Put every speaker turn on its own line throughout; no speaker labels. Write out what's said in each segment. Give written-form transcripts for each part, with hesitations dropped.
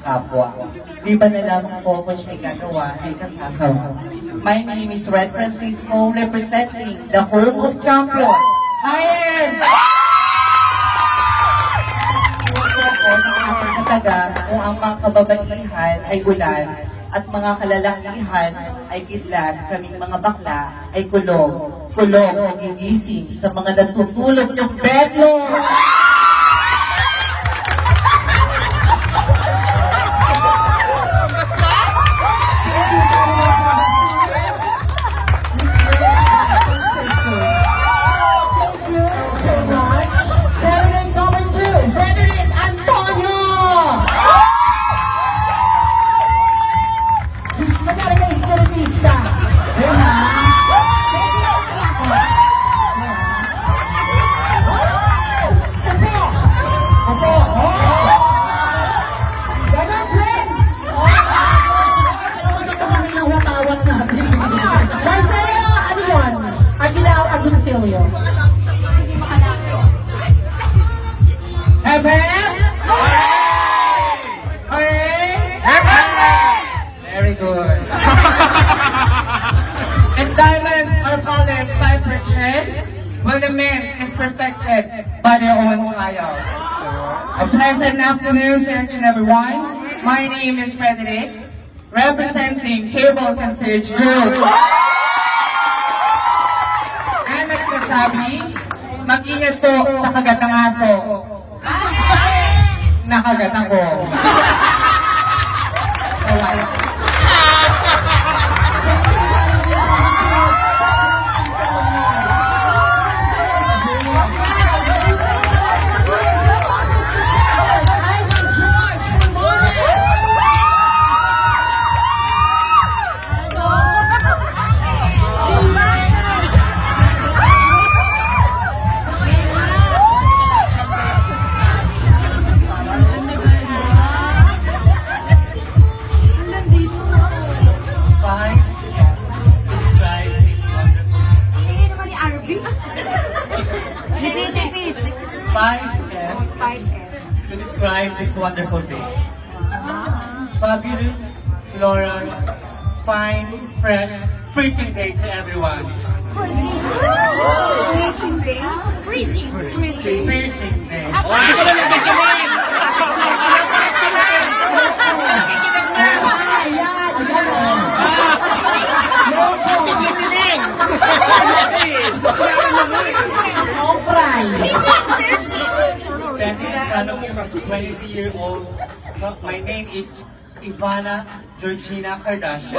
kapwa. Di ba na lamang po kung siya'y gagawa ay kasasawa. My name is Red Francisco, representing the home of champion. High-end! Kataga kung ang mga kababaihan ay ulan at mga kalalakihan ay kidlat, kaming mga bakla ay kulong. Kulong ang gigising sa mga natutulog ng bedlo. Very good. If diamonds are polished by purchase, well, the man is perfected by their own trials. A pleasant afternoon to each and everyone. My name is Frederick, representing Cable Concierge Group. And nagsasabi, mag-ingat po sa kagat ng aso. Nakagat ako. To describe this wonderful day. Fabulous, floral, fine, fresh, freezing day to everyone.
Freezing day? Freezing.
Freezing day. Standing in front of a 23-year-old, my name is Ivana Georgina Kardashian.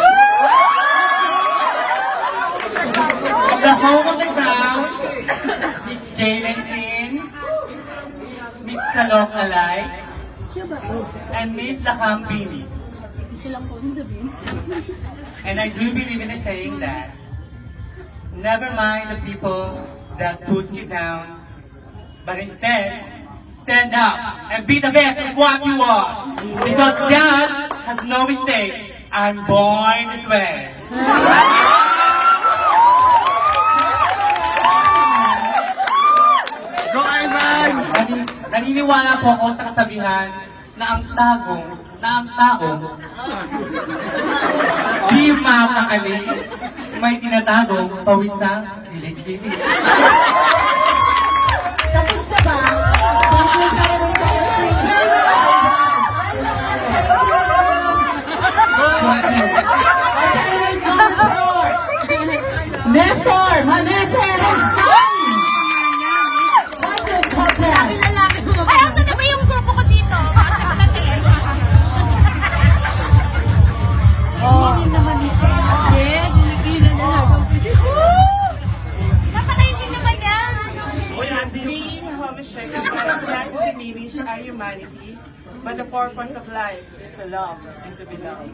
The home of the crowns, Miss Gaylentine, Miss Kalok Alay, and Miss Lakambini. And I do believe in the saying that never mind the people that puts you down, but instead, stand up and be the best of what you are. Because God has no mistake. I'm born this way. So, Ivan! Naniniwala po ako sa kasabihan na ang taong di mapakali, may tinatagong pawisang kilig-kilig.
Tapos na ba? Nestor! Maneses!
Ay, asa na ba yung grupo ko dito?
Hindi naman ito. Yes, hindi na lang.
Napakayin din naman yan.
Being homosexual does not diminish our humanity, but the purpose of life is to love and to be loved,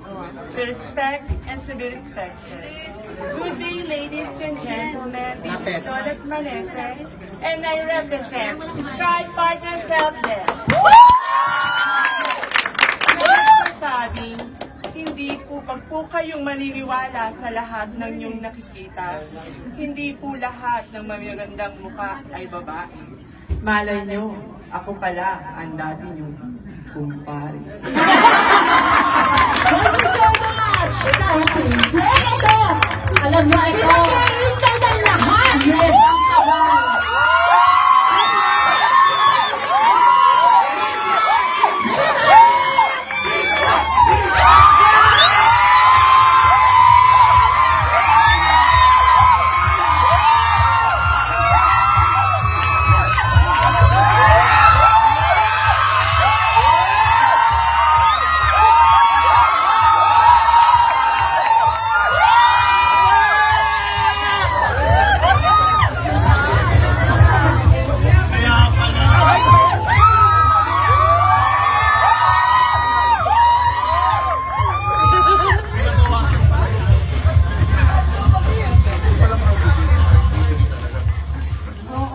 to respect and to be respected. Good day, ladies and gentlemen. This is Dorothy Manese, and I represent Stride Partner Selfless. Sabing, hindi po pag po kayong maniniwala sa lahat ng inyong nakikita, hindi po lahat ng magagandang mukha ay babae. Malay nyo, ako pala ang daddy nyo.
kumpare.
Thank you so much! Ito! Alam mo, ito! Pinag-iintay ng lahat! Yes, ang tagal!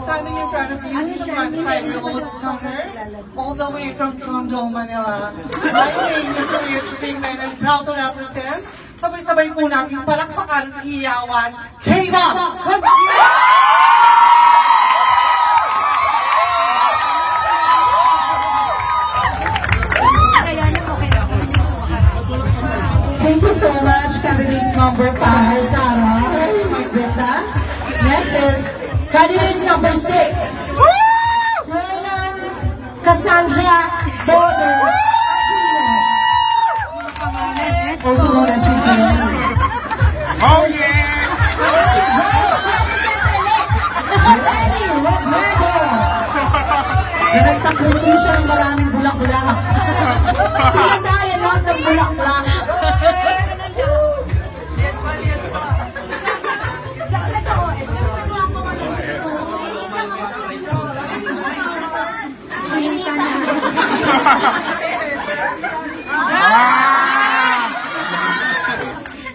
Standing in front of you is a 5-year-old singer, all the way from Tondo, Manila. My name is Rich Pingman and I'm proud to represent. Sabay-sabay po natin palakpakan at hiyawan, K-Ba!
Thank you so much, candidate number 5, Tara. Maganda. Next is candidate number 6, Hernan Cassandra Border. Also known as Cicel.
Oh yes!
Lenny Robredo. Na nagsakripisyo ng maraming bulak-bulak. Pinadayan lang sa bulak-bulak.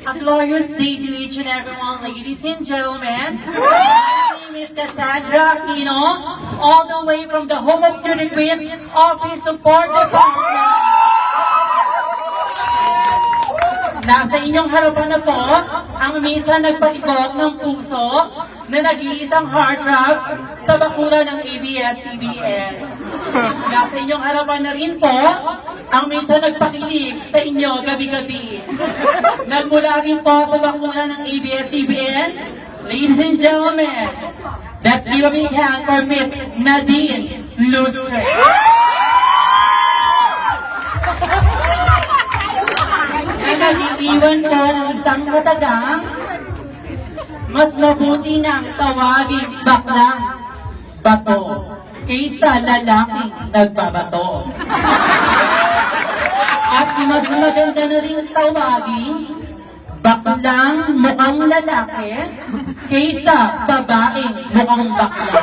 A glorious day to each and everyone, ladies and gentlemen. My name is Cassandra Aquino, all the way from the home of Beauty Queens, Office Support Department. Nasa inyong harapan na po ang minsan nagpatibok ng puso na nag-iisang heart drugs sa bakura ng ABS-CBN. Nasa inyong harapan na rin po ang minsan nagpakilig sa inyo gabi-gabi. Nagmula rin po sa bakura ng ABS-CBN. Ladies and gentlemen, let's give a big hand for Miss Nadine Lustre. Na nag-iwan po ng isang katagang, mas mabuti nang tawagin baklang bato kaysa lalaking nagbabato. At mas maganda na rin tawagin baklang mukhang lalaki kaysa babaeng mukhang bakla.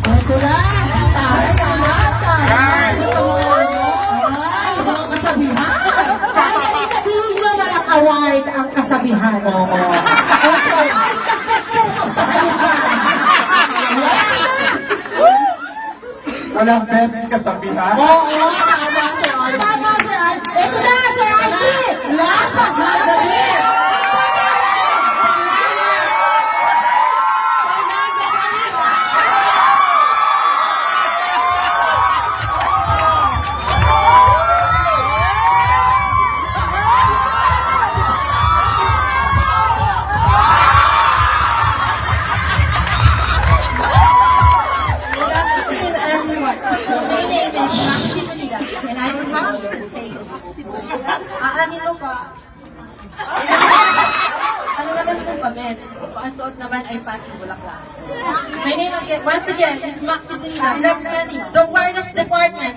Ito na. Ay, mga kasabihan. Kahit na sabihin nyo walang award ang kasabihan. Okay.
Walang best kasabihan.
Oo, tama, sir. Tama, sir. Ito na, Sir Archie. Last but not the least.
Aanin mo pa. Ano naman kung pamit? Ang suot naman ay pati bulaklak. My name again, once again is Maxi Pinila, representing the Wireless Department.